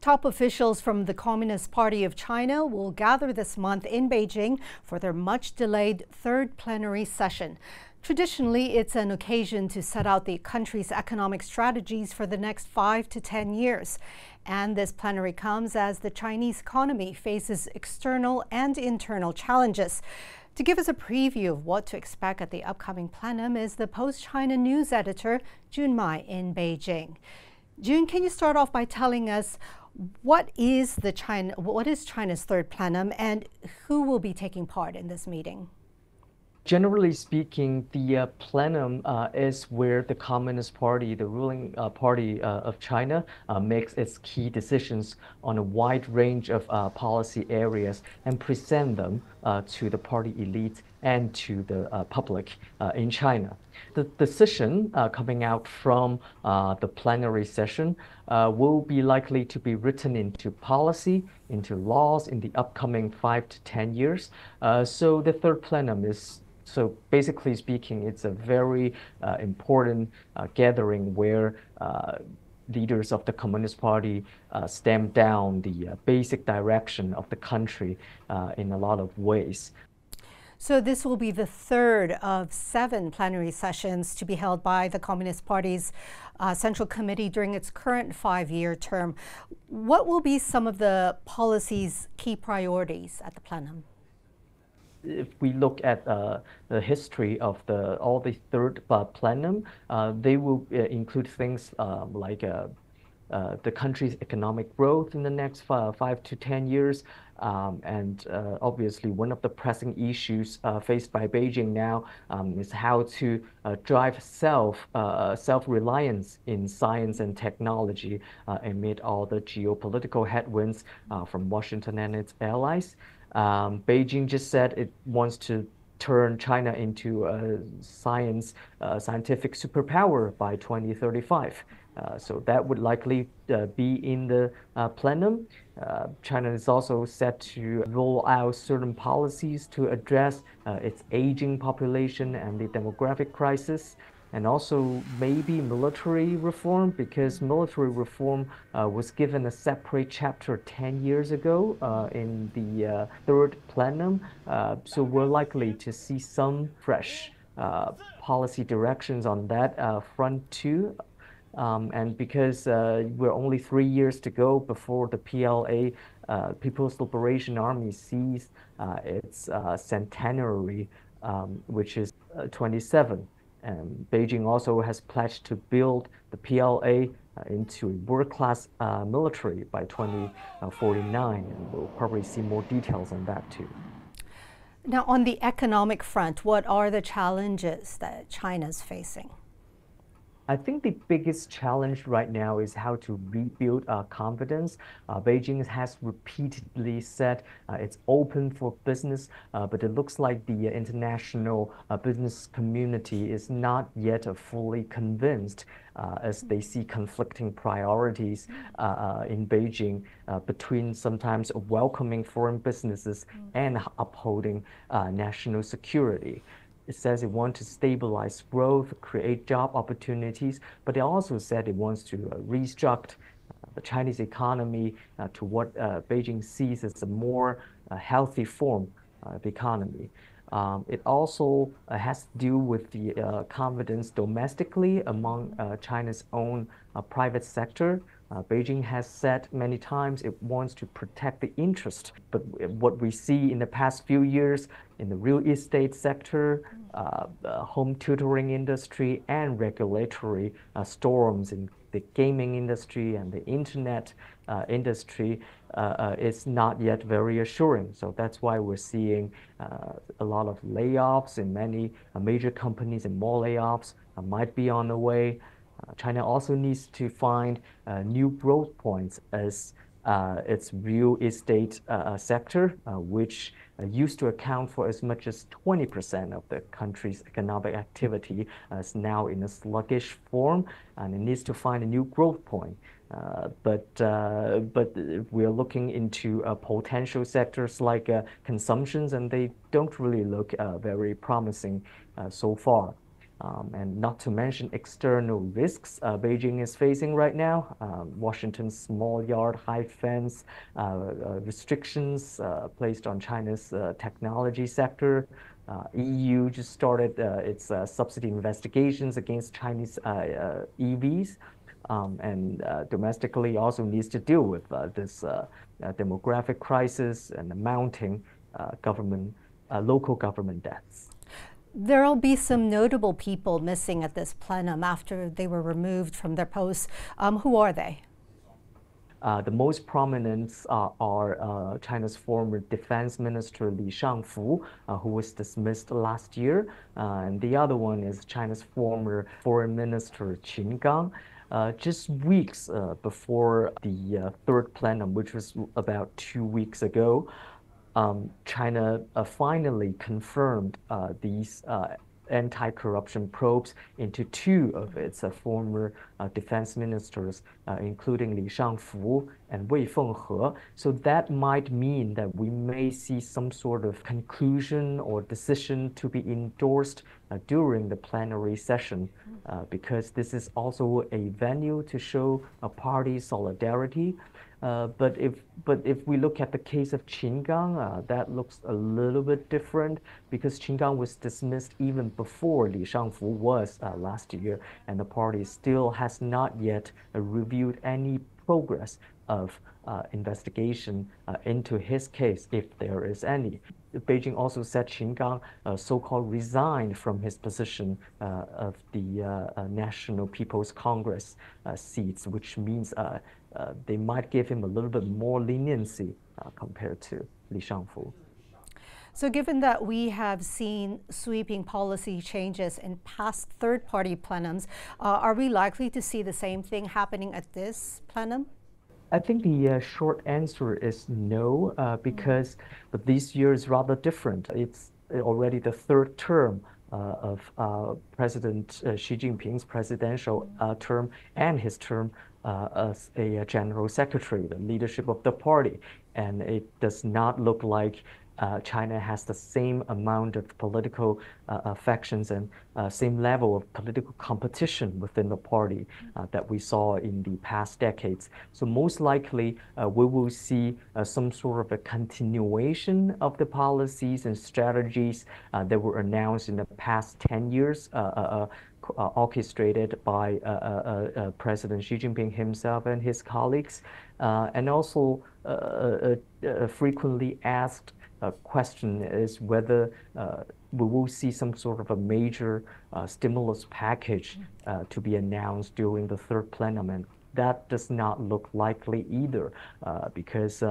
Top officials from the Communist Party of China will gather this month in Beijing for their much-delayed third plenary session. Traditionally, it's an occasion to set out the country's economic strategies for the next 5 to 10 years. And this plenary comes as the Chinese economy faces external and internal challenges. To give us a preview of what to expect at the upcoming plenum is the Post-China News editor, Jun Mai, in Beijing. Jun, can you start off by telling us what is China's third plenum and who will be taking part in this meeting? Generally speaking, the plenum is where the Communist Party, the ruling party of China, makes its key decisions on a wide range of policy areas and present them to the party elite and to the public in China. The decision coming out from the plenary session will be likely to be written into policy, into laws in the upcoming 5 to 10 years. So the third plenum is basically speaking, it's a very important gathering where leaders of the Communist Party stamp down the basic direction of the country in a lot of ways. So this will be the third of 7 plenary sessions to be held by the Communist Party's Central Committee during its current 5-year term. What will be some of the policy's key priorities at the plenum? If we look at the history of all the third plenum, they will include things like the country's economic growth in the next 5 to 10 years. And obviously, one of the pressing issues faced by Beijing now is how to drive self-reliance in science and technology amid all the geopolitical headwinds from Washington and its allies. Beijing just said it wants to turn China into a scientific superpower by 2035. So that would likely be in the plenum. China is also set to roll out certain policies to address its aging population and the demographic crisis, and also maybe military reform, because military reform was given a separate chapter 10 years ago in the third plenum. So we're likely to see some fresh policy directions on that front too. And because we're only 3 years to go before the PLA, People's Liberation Army, sees its centenary, which is 27. And Beijing also has pledged to build the PLA into a world-class military by 2049, and we'll probably see more details on that too. Now, on the economic front, what are the challenges that China's facing? I think the biggest challenge right now is how to rebuild confidence. Beijing has repeatedly said it's open for business, but it looks like the international business community is not yet fully convinced as they see conflicting priorities in Beijing between sometimes welcoming foreign businesses and upholding national security. It says it wants to stabilize growth, create job opportunities, but it also said it wants to restructure the Chinese economy to what Beijing sees as a more healthy form of economy. It also has to do with the confidence domestically among China's own private sector. Beijing has said many times it wants to protect the interest, but what we see in the past few years in the real estate sector, home tutoring industry, and regulatory storms in the gaming industry and the internet industry is not yet very assuring. So that's why we're seeing a lot of layoffs in many major companies, and more layoffs might be on the way. China also needs to find new growth points as its real estate sector, which used to account for as much as 20% of the country's economic activity, is now in a sluggish form, and it needs to find a new growth point. But we're looking into potential sectors like consumptions, and they don't really look very promising so far. and not to mention external risks Beijing is facing right now. Washington's small yard, high fence, restrictions placed on China's technology sector. EU just started its subsidy investigations against Chinese EVs. And domestically also needs to deal with this demographic crisis and the mounting local government debts. There'll be some notable people missing at this plenum after they were removed from their posts. Who are they? The most prominent are China's former defense minister Li Shangfu, who was dismissed last year, and the other one is China's former foreign minister Qin Gang. Just weeks before the third plenum, which was about 2 weeks ago, China finally confirmed these anti-corruption probes into 2 of its former defense ministers, including Li Shangfu and Wei Fenghe. So that might mean that we may see some sort of conclusion or decision to be endorsed during the plenary session, because this is also a venue to show a party solidarity. But if we look at the case of Qin Gang, that looks a little bit different, because Qin Gang was dismissed even before Li Shangfu was last year, and the party still has not yet reviewed any progress of investigation into his case, if there is any. Beijing also said Qin Gang so-called resigned from his position of the National People's Congress seats, which means they might give him a little bit more leniency compared to Li Shangfu. So given that we have seen sweeping policy changes in past third-party plenums, are we likely to see the same thing happening at this plenum? I think the short answer is no, because but this year is rather different. It's already the 3rd term of President Xi Jinping's presidential term and his term as a general secretary, the leadership of the party. And it does not look like China has the same amount of political factions and same level of political competition within the party that we saw in the past decades. So most likely we will see some sort of a continuation of the policies and strategies that were announced in the past 10 years, orchestrated by President Xi Jinping himself and his colleagues, and also frequently asked question is whether we will see some sort of a major stimulus package to be announced during the 3rd plenum, and that does not look likely either, because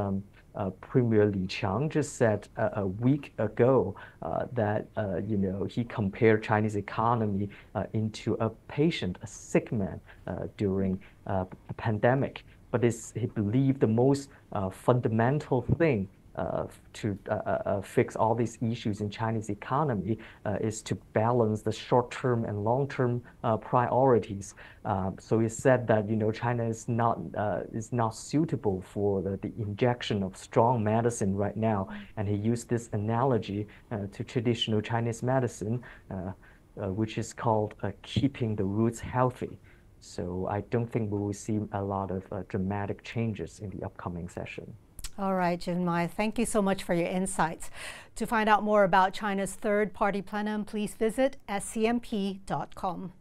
Premier Li Qiang just said a week ago that he compared Chinese economy into a patient, a sick man during the pandemic. But he believed the most fundamental thing to fix all these issues in Chinese economy is to balance the short-term and long-term priorities. So he said that China is not suitable for the injection of strong medicine right now, and he used this analogy to traditional Chinese medicine, which is called keeping the roots healthy. So I don't think we will see a lot of dramatic changes in the upcoming session. All right, Jun Mai, thank you so much for your insights. To find out more about China's third-party plenum, please visit scmp.com.